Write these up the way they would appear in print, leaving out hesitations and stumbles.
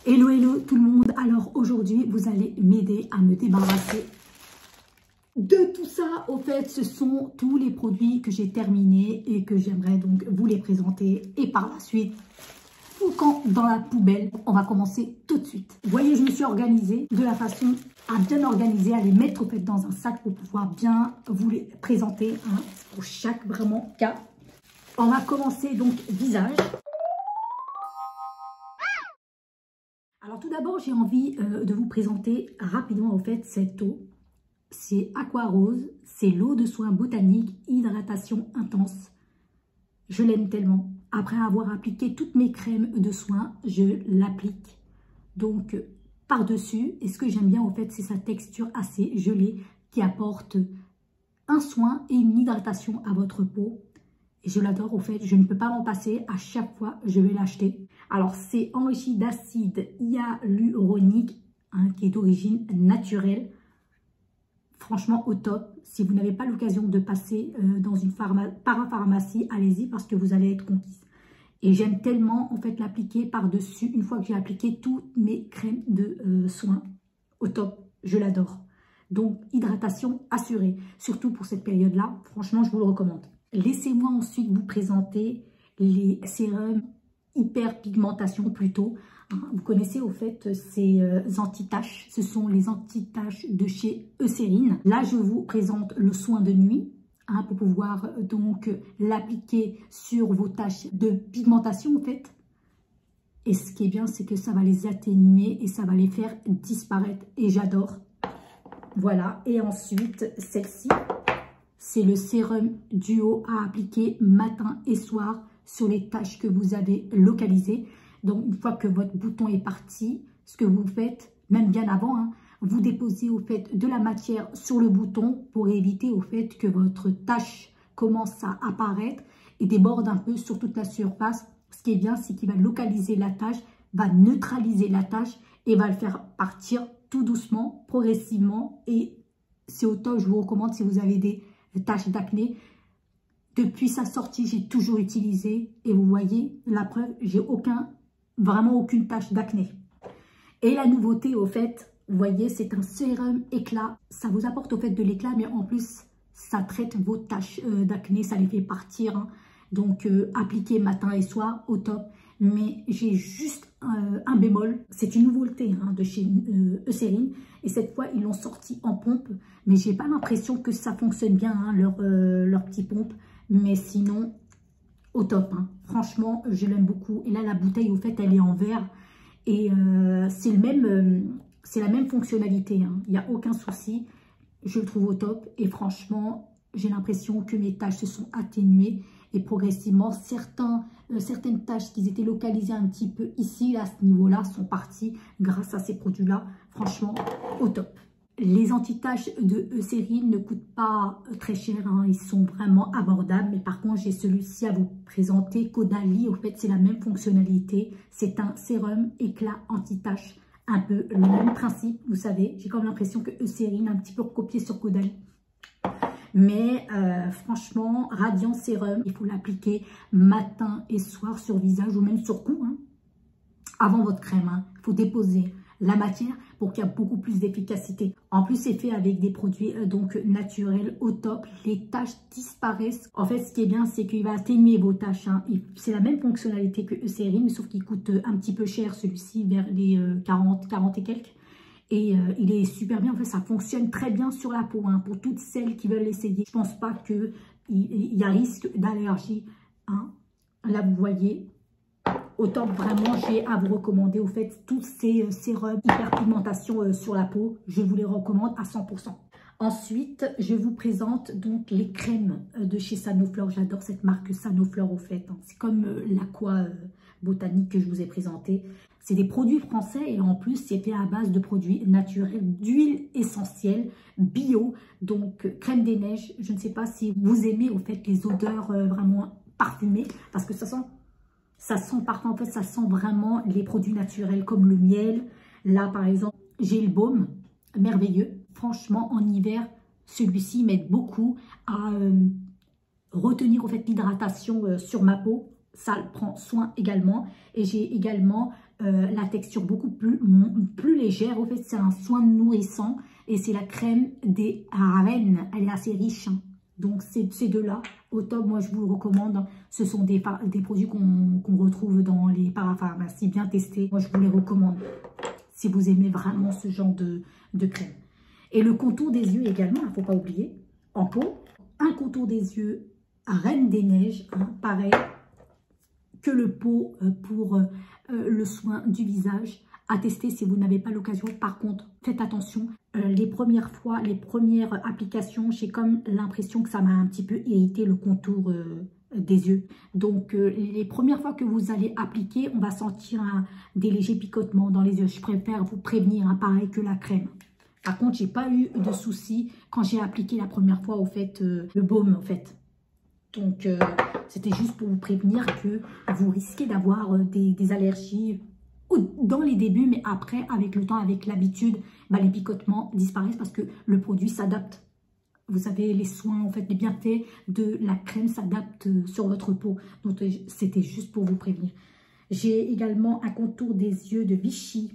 Hello hello tout le monde. Alors aujourd'hui vous allez m'aider à me débarrasser de tout ça. Au fait, ce sont tous les produits que j'ai terminés et que j'aimerais donc vous les présenter et par la suite fouquant dans la poubelle. On va commencer tout de suite. Vous voyez, je me suis organisée de la façon à bien organiser, à les mettre au fait dans un sac pour pouvoir bien vous les présenter pour chaque vraiment cas. On va commencer donc visage. Alors tout d'abord, j'ai envie de vous présenter rapidement au fait cette eau. C'est Aqua Rose, c'est l'eau de soin botanique, hydratation intense. Je l'aime tellement. Après avoir appliqué toutes mes crèmes de soin, je l'applique donc par-dessus. Et ce que j'aime bien au fait, c'est sa texture assez gelée qui apporte un soin et une hydratation à votre peau. Et je l'adore au fait, je ne peux pas m'en passer, à chaque fois je vais l'acheter. Alors c'est enrichi d'acide hyaluronique qui est d'origine naturelle. Franchement au top. Si vous n'avez pas l'occasion de passer dans une parapharmacie, allez-y parce que vous allez être conquise. Et j'aime tellement en fait l'appliquer par-dessus une fois que j'ai appliqué toutes mes crèmes de soins. Au top, je l'adore. Donc hydratation assurée, surtout pour cette période-là. Franchement, je vous le recommande. Laissez-moi ensuite vous présenter les sérums hyperpigmentation plutôt. Vous connaissez au fait ces anti-taches. Ce sont les anti-taches de chez Eucérine. Là, je vous présente le soin de nuit pour pouvoir donc l'appliquer sur vos taches de pigmentation en fait. Et ce qui est bien, c'est que ça va les atténuer et ça va les faire disparaître. Et j'adore. Voilà. Et ensuite, celle-ci. C'est le sérum duo à appliquer matin et soir sur les taches que vous avez localisées. Donc, une fois que votre bouton est parti, ce que vous faites, même bien avant, vous déposez au fait de la matière sur le bouton pour éviter au fait que votre tache commence à apparaître et déborde un peu sur toute la surface. Ce qui est bien, c'est qu'il va localiser la tache, va neutraliser la tache et va le faire partir tout doucement, progressivement. Et c'est au top, je vous recommande si vous avez des taches d'acné. Depuis sa sortie, j'ai toujours utilisé et vous voyez la preuve, j'ai vraiment aucune tache d'acné. Et la nouveauté au fait, vous voyez, c'est un sérum éclat. Ça vous apporte au fait de l'éclat, mais en plus, ça traite vos taches d'acné, ça les fait partir. Donc, appliquez matin et soir, au top. Mais j'ai juste un bémol. C'est une nouveauté de chez Eucérine. Et cette fois, ils l'ont sorti en pompe. Mais j'ai pas l'impression que ça fonctionne bien, leur petit pompe. Mais sinon, au top. Franchement, je l'aime beaucoup. Et là, la bouteille, au fait, elle est en verre. Et c'est la même fonctionnalité. Il n'y a aucun souci. Je le trouve au top. Et franchement, j'ai l'impression que mes taches se sont atténuées. Et progressivement, certaines taches qui étaient localisées un petit peu ici, à ce niveau-là, sont parties grâce à ces produits-là. Franchement, au top. Les anti-taches de Eucérine ne coûtent pas très cher. Ils sont vraiment abordables. Mais par contre, j'ai celui-ci à vous présenter. Caudalie, au fait, c'est la même fonctionnalité. C'est un sérum éclat anti-taches. Un peu le même principe, vous savez. J'ai comme l'impression que Eucérine a un petit peu recopié sur Caudalie. Mais franchement, Radiant Sérum, il faut l'appliquer matin et soir sur visage ou même sur cou. Avant votre crème, il faut déposer la matière pour qu'il y ait beaucoup plus d'efficacité. En plus, c'est fait avec des produits donc naturels au top. Les taches disparaissent. En fait, ce qui est bien, c'est qu'il va atténuer vos taches. C'est la même fonctionnalité que Eucérine, mais sauf qu'il coûte un petit peu cher celui-ci, vers les 40 et quelques. Et il est super bien, en fait, ça fonctionne très bien sur la peau, pour toutes celles qui veulent l'essayer. Je ne pense pas qu'il y a risque d'allergie. Là, vous voyez, au top, vraiment, j'ai à vous recommander, au fait, tous ces sérums hyperpigmentation sur la peau. Je vous les recommande à 100%. Ensuite, je vous présente donc les crèmes de chez Sanoflore. J'adore cette marque Sanoflore, au fait. C'est comme l'Aqua Botanique que je vous ai présenté. C'est des produits français et en plus, c'est fait à base de produits naturels, d'huile essentielle, bio. Donc, crème des neiges. Je ne sais pas si vous aimez, au fait, les odeurs vraiment parfumées. Parce que ça sent parfois, en fait, ça sent vraiment les produits naturels comme le miel. Là, par exemple, j'ai le baume, merveilleux. Franchement, en hiver, celui-ci m'aide beaucoup à retenir, en fait, l'hydratation sur ma peau. Ça prend soin également. Et j'ai également la texture beaucoup plus légère. En fait, c'est un soin nourrissant et c'est la crème des reines. Elle est assez riche, hein. Donc, ces deux-là, au top, moi, je vous le recommande. Ce sont des produits qu'on retrouve dans les parapharmacies bien testés. Moi, je vous les recommande si vous aimez vraiment ce genre de crème. Et le contour des yeux également, il ne faut pas oublier, en pot. Un contour des yeux à Reine des Neiges, hein, pareil que le pot pour le soin du visage. À tester si vous n'avez pas l'occasion. Par contre, faites attention. Les premières fois, les premières applications, j'ai comme l'impression que ça m'a un petit peu irrité le contour des yeux. Donc, les premières fois que vous allez appliquer, on va sentir des légers picotements dans les yeux. Je préfère vous prévenir, hein, pareil que la crème. Par contre, j'ai pas eu de soucis quand j'ai appliqué la première fois, au fait, le baume, en fait. Donc, c'était juste pour vous prévenir que vous risquez d'avoir des allergies dans les débuts, mais après, avec le temps, avec l'habitude, les picotements disparaissent parce que le produit s'adapte. Vous savez, les soins, en fait, les bienfaits de la crème s'adaptent sur votre peau. Donc, c'était juste pour vous prévenir. J'ai également un contour des yeux de Vichy,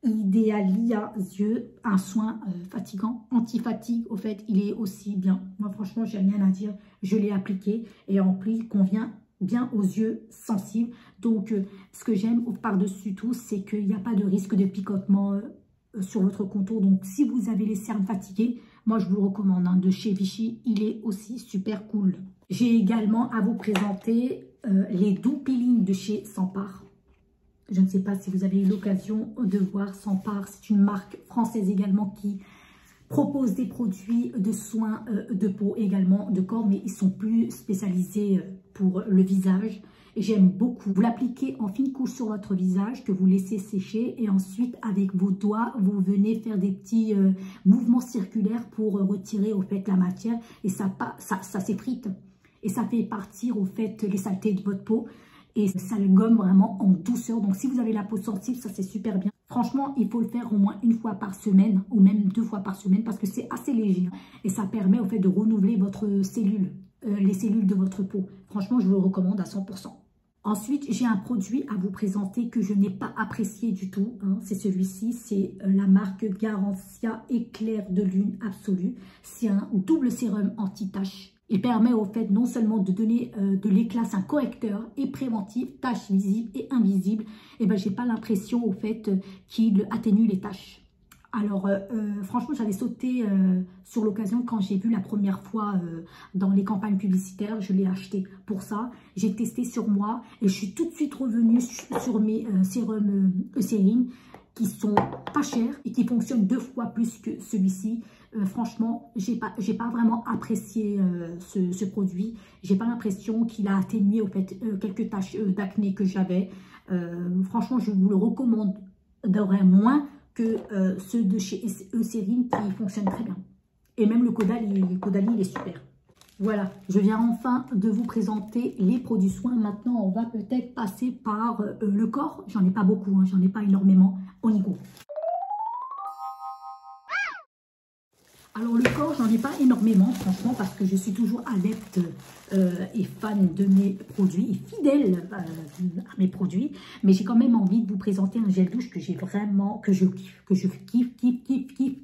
Idealia yeux, un soin fatigant, anti-fatigue. Au fait, il est aussi bien. Moi, franchement, j'ai rien à dire. Je l'ai appliqué et en plus, il convient bien aux yeux sensibles. Donc, ce que j'aime par-dessus tout, c'est qu'il n'y a pas de risque de picotement sur votre contour. Donc, si vous avez les cernes fatiguées, moi, je vous le recommande, hein, de chez Vichy. Il est aussi super cool. J'ai également à vous présenter les doux peelings de chez Sampar. Je ne sais pas si vous avez eu l'occasion de voir Sampar. C'est une marque française également qui propose des produits de soins de peau, également de corps, mais ils sont plus spécialisés pour le visage. Et j'aime beaucoup. Vous l'appliquez en fine couche sur votre visage, que vous laissez sécher. Et ensuite, avec vos doigts, vous venez faire des petits mouvements circulaires pour retirer au fait la matière. Et ça s'effrite. Et ça fait partir au fait les saletés de votre peau. Et ça le gomme vraiment en douceur. Donc, si vous avez la peau sensible, ça c'est super bien. Franchement, il faut le faire au moins une fois par semaine ou même 2 fois par semaine parce que c'est assez léger. Et ça permet au fait de renouveler votre cellule, les cellules de votre peau. Franchement, je vous le recommande à 100%. Ensuite, j'ai un produit à vous présenter que je n'ai pas apprécié du tout, hein. C'est celui-ci, c'est la marque Garancia Éclair de Lune Absolue. C'est un double sérum anti-taches. Il permet au fait non seulement de donner de l'éclat, c'est un correcteur et préventif, taches visibles et invisibles. Et ben j'ai pas l'impression au fait qu'il atténue les taches. Alors franchement j'avais sauté sur l'occasion quand j'ai vu la première fois dans les campagnes publicitaires. Je l'ai acheté pour ça. J'ai testé sur moi et je suis tout de suite revenue sur mes sérums Eucérine qui sont pas chers et qui fonctionnent 2 fois plus que celui-ci. Franchement, j'ai pas vraiment apprécié ce produit. J'ai pas l'impression qu'il a atténué au fait quelques taches d'acné que j'avais. Franchement, je vous le recommanderais moins que ceux de chez Eucérine qui fonctionnent très bien. Et même le Caudalie, il est super. Voilà, je viens enfin de vous présenter les produits soins. Maintenant, on va peut-être passer par le corps. J'en ai pas beaucoup, hein, j'en ai pas énormément. On y go. Alors le corps, j'en ai pas énormément, franchement, parce que je suis toujours adepte et fan de mes produits, et fidèle à mes produits. Mais j'ai quand même envie de vous présenter un gel douche que j'ai vraiment, que je kiffe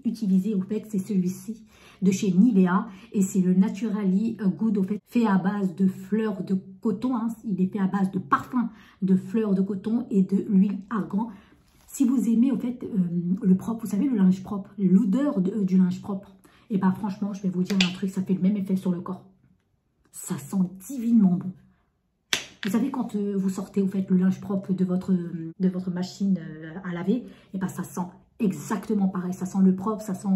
utiliser. Au fait, c'est celui-ci de chez Nivea et c'est le Naturally Good, au fait, fait à base de fleurs de coton. Hein. Il est fait à base de parfum de fleurs de coton et de l'huile argan. Si vous aimez, au fait, le propre, vous savez, le linge propre, l'odeur du linge propre, et bien franchement, je vais vous dire un truc, ça fait le même effet sur le corps. Ça sent divinement bon. Vous savez, quand vous sortez, au fait, le linge propre de votre machine à laver, et bien ça sent exactement pareil. Ça sent le propre, ça sent...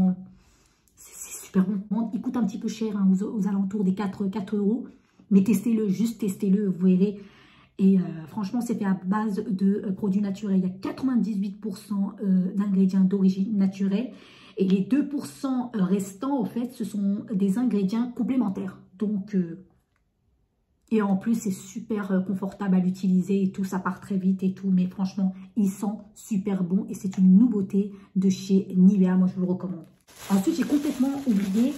C'est super bon. Il coûte un petit peu cher, hein, aux alentours des 4 €. Mais testez-le, juste testez-le, vous verrez. Et franchement, c'est fait à base de produits naturels. Il y a 98% d'ingrédients d'origine naturelle. Et les 2% restants, en fait, ce sont des ingrédients complémentaires. Donc, et en plus, c'est super confortable à l'utiliser et tout. Ça part très vite et tout. Mais franchement, il sent super bon. Et c'est une nouveauté de chez Nivea. Moi, je vous le recommande. Ensuite, j'ai complètement oublié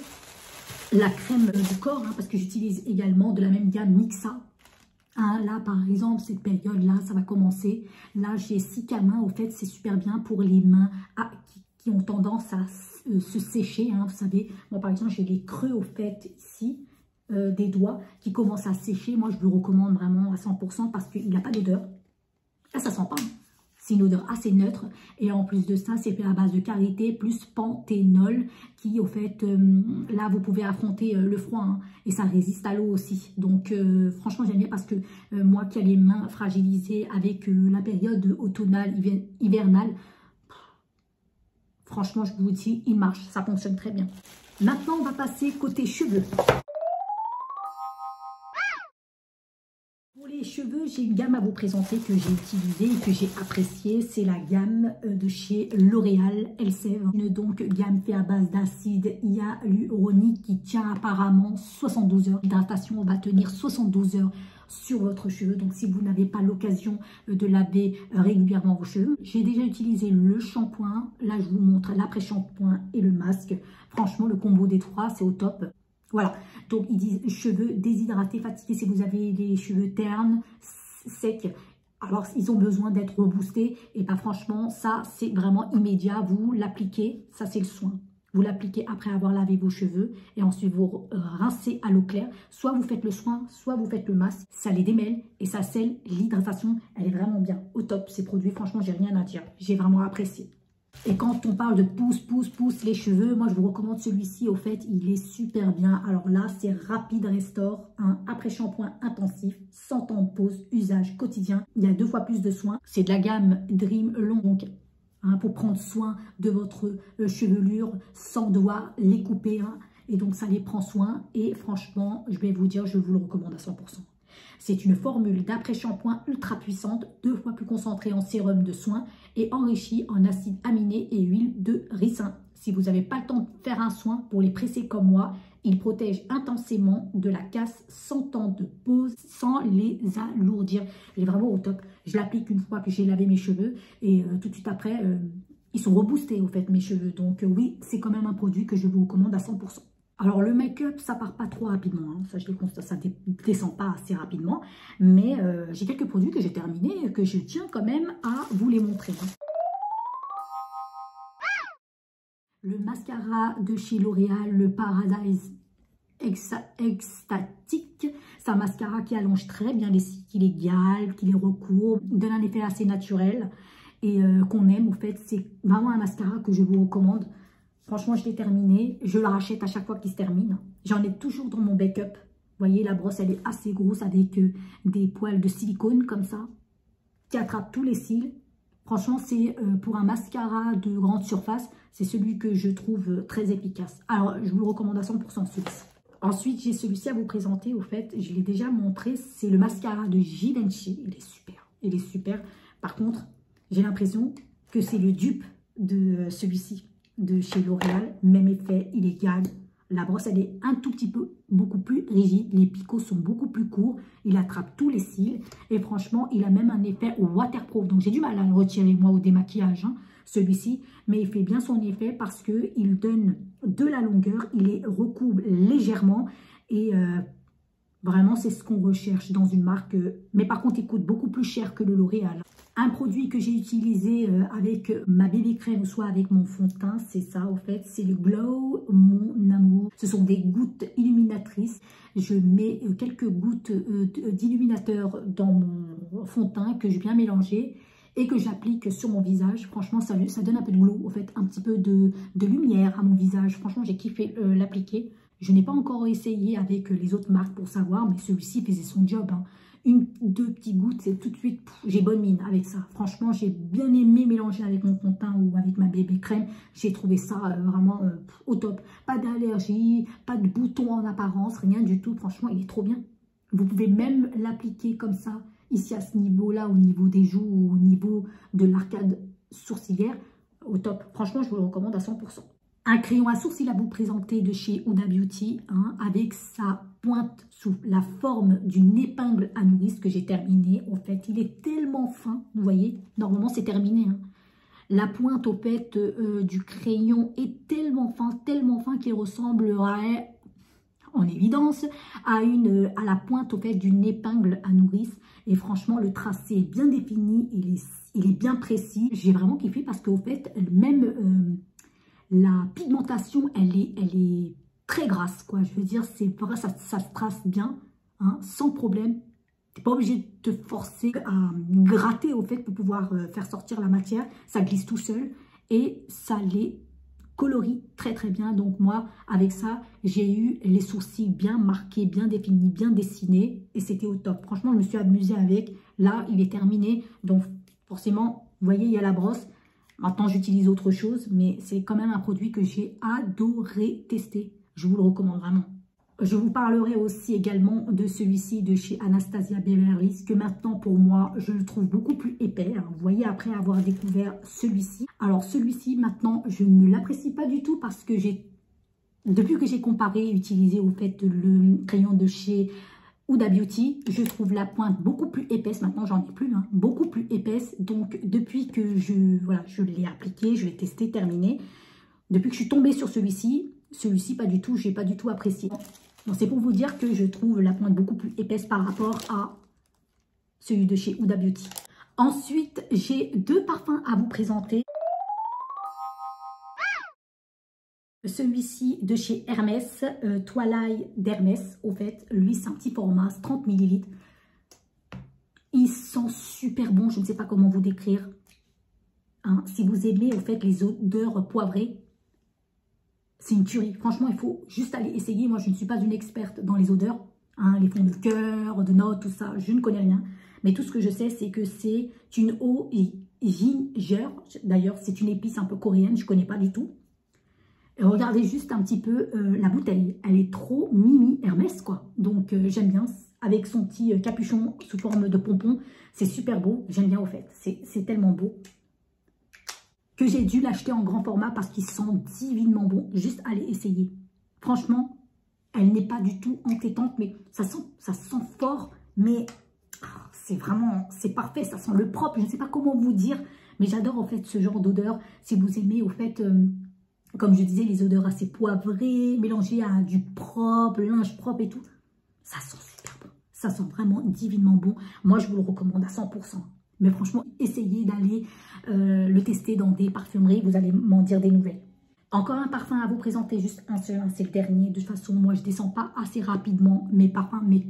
la crème du corps. Hein, parce que j'utilise également de la même gamme Mixa. Hein, là, par exemple, cette période-là, ça va commencer. Là, j'ai 6 mains. Au fait, c'est super bien pour les mains qui ont tendance à se sécher. Hein, vous savez, moi, par exemple, j'ai les creux, au fait, ici, des doigts qui commencent à sécher. Moi, je vous le recommande vraiment à 100% parce qu'il n'a pas d'odeur. Là, ça sent pas. Hein. C'est une odeur assez neutre. Et en plus de ça, c'est fait à base de karité plus panthénol qui, au fait, là, vous pouvez affronter le froid. Hein, et ça résiste à l'eau aussi. Donc, franchement, j'aime bien parce que moi qui ai les mains fragilisées avec la période automnale, hivernale, franchement, je vous dis, il marche. Ça fonctionne très bien. Maintenant, on va passer côté cheveux. Pour les cheveux, j'ai une gamme à vous présenter que j'ai utilisée et que j'ai appréciée. C'est la gamme de chez L'Oréal Elseve. Une donc gamme faite à base d'acide hyaluronique qui tient apparemment 72 heures. L'hydratation va tenir 72 heures sur votre cheveu. Donc, si vous n'avez pas l'occasion de laver régulièrement vos cheveux, j'ai déjà utilisé le shampoing. Là, je vous montre l'après-shampoing et le masque. Franchement, le combo des trois, c'est au top. Voilà, donc ils disent cheveux déshydratés, fatigués, si vous avez les cheveux ternes, secs, alors ils ont besoin d'être reboostés. Et bien franchement, ça c'est vraiment immédiat, vous l'appliquez, ça c'est le soin. Vous l'appliquez après avoir lavé vos cheveux et ensuite vous rincez à l'eau claire. Soit vous faites le soin, soit vous faites le masque, ça les démêle et ça scelle l'hydratation. Elle est vraiment bien, au top ces produits, franchement j'ai rien à dire, j'ai vraiment apprécié. Et quand on parle de pousse les cheveux, moi je vous recommande celui-ci. Au fait, il est super bien. Alors là, c'est Rapide Restore, un après-shampoing intensif, 100 temps de pause, usage quotidien. Il y a 2 fois plus de soins. C'est de la gamme Dream Long, donc hein, pour prendre soin de votre chevelure sans devoir les couper. Hein, et donc ça les prend soin. Et franchement, je vais vous dire, je vous le recommande à 100%. C'est une formule d'après-shampoing ultra puissante, 2 fois plus concentrée en sérum de soin et enrichie en acides aminés et huile de ricin. Si vous n'avez pas le temps de faire un soin, pour les presser comme moi, il protège intensément de la casse sans temps de pause, sans les alourdir. Il est vraiment au top. Je l'applique une fois que j'ai lavé mes cheveux et tout de suite après, ils sont reboostés au fait mes cheveux. Donc oui, c'est quand même un produit que je vous recommande à 100%. Alors, le make-up, ça part pas trop rapidement. Hein. Ça, je le constate, ça descend pas assez rapidement. Mais j'ai quelques produits que j'ai terminés et que je tiens quand même à vous les montrer. Le mascara de chez L'Oréal, le Paradise Extatique. C'est un mascara qui allonge très bien les cils, qui les gale, qui les recourbe, donne un effet assez naturel et qu'on aime. En fait, c'est vraiment un mascara que je vous recommande. Franchement, je l'ai terminé. Je la rachète à chaque fois qu'il se termine. J'en ai toujours dans mon backup. Vous voyez, la brosse, elle est assez grosse avec des poils de silicone comme ça, qui attrapent tous les cils. Franchement, c'est pour un mascara de grande surface, c'est celui que je trouve très efficace. Alors, je vous le recommande à 100% celui-ci. Ensuite, j'ai celui-ci à vous présenter. Au fait, je l'ai déjà montré. C'est le mascara de Givenchy. Il est super. Il est super. Par contre, j'ai l'impression que c'est le dupe de celui-ci de chez L'Oréal, même effet, il est égal. La brosse, elle est un tout petit peu beaucoup plus rigide. Les picots sont beaucoup plus courts. Il attrape tous les cils. Et franchement, il a même un effet waterproof. Donc, j'ai du mal à le retirer, moi, au démaquillage, hein, celui-ci. Mais il fait bien son effet parce qu'il donne de la longueur. Il les recouvre légèrement. Et vraiment, c'est ce qu'on recherche dans une marque. Mais par contre, il coûte beaucoup plus cher que le L'Oréal. Un produit que j'ai utilisé avec ma bébé crème ou soit avec mon fond de teint, c'est ça au fait, c'est le Glow Mon Amour. Ce sont des gouttes illuminatrices. Je mets quelques gouttes d'illuminateur dans mon fond de teint que j'ai bien mélangé et que j'applique sur mon visage. Franchement, ça donne un peu de glow, au fait, un petit peu de lumière à mon visage. Franchement, j'ai kiffé l'appliquer. Je n'ai pas encore essayé avec les autres marques pour savoir, mais celui-ci faisait son job, hein. 1-2 petites gouttes, c'est tout de suite, j'ai bonne mine avec ça. Franchement, j'ai bien aimé mélanger avec mon fond de teint ou avec ma bébé crème. J'ai trouvé ça vraiment au top. Pas d'allergie, pas de boutons en apparence, rien du tout. Franchement, il est trop bien. Vous pouvez même l'appliquer comme ça, ici à ce niveau-là, au niveau des joues ou au niveau de l'arcade sourcilière. Au top. Franchement, je vous le recommande à 100%. Un crayon à sourcils à vous présenter de chez Huda Beauty, hein, avec sa pointe sous la forme d'une épingle à nourrice que j'ai terminée. En fait, il est tellement fin, vous voyez, normalement c'est terminé. Hein. La pointe au fait du crayon est tellement fin qu'il ressemble à... en évidence, à la pointe au fait d'une épingle à nourrice. Et franchement, le tracé est bien défini, il est bien précis. J'ai vraiment kiffé parce qu'au fait, même la pigmentation, elle est très grasse, quoi. Je veux dire, c'est vrai, ça se trace bien, hein, sans problème. Tu n'es pas obligé de te forcer à gratter au fait pour pouvoir faire sortir la matière. Ça glisse tout seul et ça les colorie très très bien. Donc moi, avec ça, j'ai eu les sourcils bien marqués, bien définis, bien dessinés et c'était au top. Franchement, je me suis amusée avec. Là, il est terminé. Donc forcément, vous voyez, il y a la brosse. Maintenant, j'utilise autre chose, mais c'est quand même un produit que j'ai adoré tester. Je vous le recommande vraiment. Je vous parlerai aussi également de celui-ci de chez Anastasia Beverly Hills, que maintenant pour moi, je le trouve beaucoup plus épais. Vous voyez, après avoir découvert celui-ci. Alors celui-ci, maintenant, je ne l'apprécie pas du tout parce que depuis que j'ai comparé et utilisé au fait le crayon de chez Huda Beauty, je trouve la pointe beaucoup plus épaisse. Maintenant, j'en ai plus, hein, beaucoup plus épaisse. Donc depuis que je l'ai appliqué, je l'ai testé, terminé. Depuis que je suis tombée sur celui-ci, pas du tout, j'ai pas du tout apprécié. C'est pour vous dire que je trouve la pointe beaucoup plus épaisse par rapport à celui de chez Huda Beauty. Ensuite, j'ai deux parfums à vous présenter. Celui-ci de chez Hermès, Twilight d'Hermès. Au fait, lui, c'est un petit format, 30 ml. Il sent super bon, je ne sais pas comment vous décrire. Hein, si vous aimez, au fait, les odeurs poivrées, c'est une tuerie. Franchement, il faut juste aller essayer. Moi, je ne suis pas une experte dans les odeurs. Hein, les fonds de cœur, de notes, tout ça. Je ne connais rien. Mais tout ce que je sais, c'est que c'est une eau ginger. D'ailleurs, c'est une épice un peu coréenne. Je ne connais pas du tout. Et regardez juste un petit peu la bouteille. Elle est trop mimi Hermès, quoi. Donc, j'aime bien. Avec son petit capuchon sous forme de pompon. C'est super beau. J'aime bien, au fait. C'est tellement beau que j'ai dû l'acheter en grand format parce qu'il sent divinement bon. Juste allez essayer. Franchement, elle n'est pas du tout entêtante, mais ça sent fort, mais c'est vraiment, c'est parfait, ça sent le propre. Je ne sais pas comment vous dire, mais j'adore en fait ce genre d'odeur. Si vous aimez au fait, comme je disais, les odeurs assez poivrées, mélangées à du propre, le linge propre et tout, ça sent super bon. Ça sent vraiment divinement bon. Moi, je vous le recommande à 100%. Mais franchement, essayez d'aller le tester dans des parfumeries. Vous allez m'en dire des nouvelles. Encore un parfum à vous présenter, juste un seul, c'est le dernier. De toute façon, moi, je ne descends pas assez rapidement mes parfums. Mais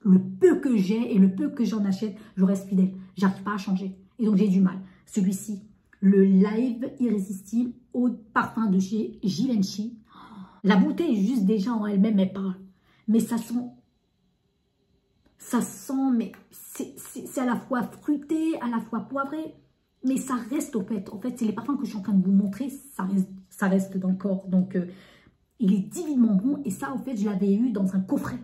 le peu que j'ai et le peu que j'en achète, je reste fidèle. J'arrive pas à changer. Et donc, j'ai du mal. Celui-ci, le Live Irrésistible Eau de Parfum de chez Givenchy. La bouteille, juste déjà en elle-même, elle parle. Mais ça sent, mais c'est à la fois fruité, à la fois poivré, mais ça reste au fait. En fait, c'est les parfums que je suis en train de vous montrer, ça reste dans le corps. Donc, il est divinement bon. Et ça, au fait, je l'avais eu dans un coffret.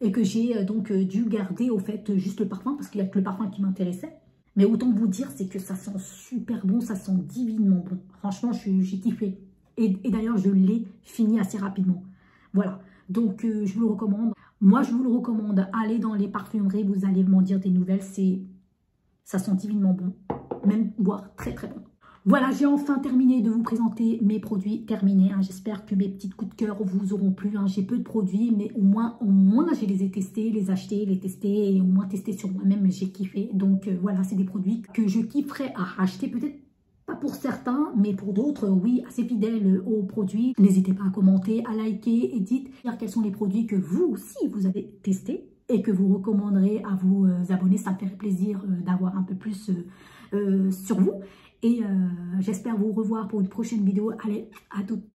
Et que j'ai donc dû garder, au fait, juste le parfum, parce qu'il n'y a que le parfum qui m'intéressait. Mais autant vous dire, c'est que ça sent super bon, ça sent divinement bon. Franchement, j'ai kiffé. Et d'ailleurs, je l'ai fini assez rapidement. Voilà. Donc, je vous le recommande. Moi, je vous le recommande. Allez dans les parfumeries, vous allez m'en dire des nouvelles. Ça sent divinement bon. Même, voire très, très bon. Voilà, j'ai enfin terminé de vous présenter mes produits terminés. Hein. J'espère que mes petits coups de cœur vous auront plu. Hein. J'ai peu de produits, mais au moins je les ai testés, les achetés, les testés et au moins testés sur moi-même. J'ai kiffé. Donc, voilà, c'est des produits que je kifferais à acheter peut-être. Pas pour certains, mais pour d'autres, oui, assez fidèles aux produits. N'hésitez pas à commenter, à liker et dites quels sont les produits que vous aussi vous avez testés et que vous recommanderez à vos abonnés. Ça me ferait plaisir d'avoir un peu plus sur vous. Et j'espère vous revoir pour une prochaine vidéo. Allez, à toutes.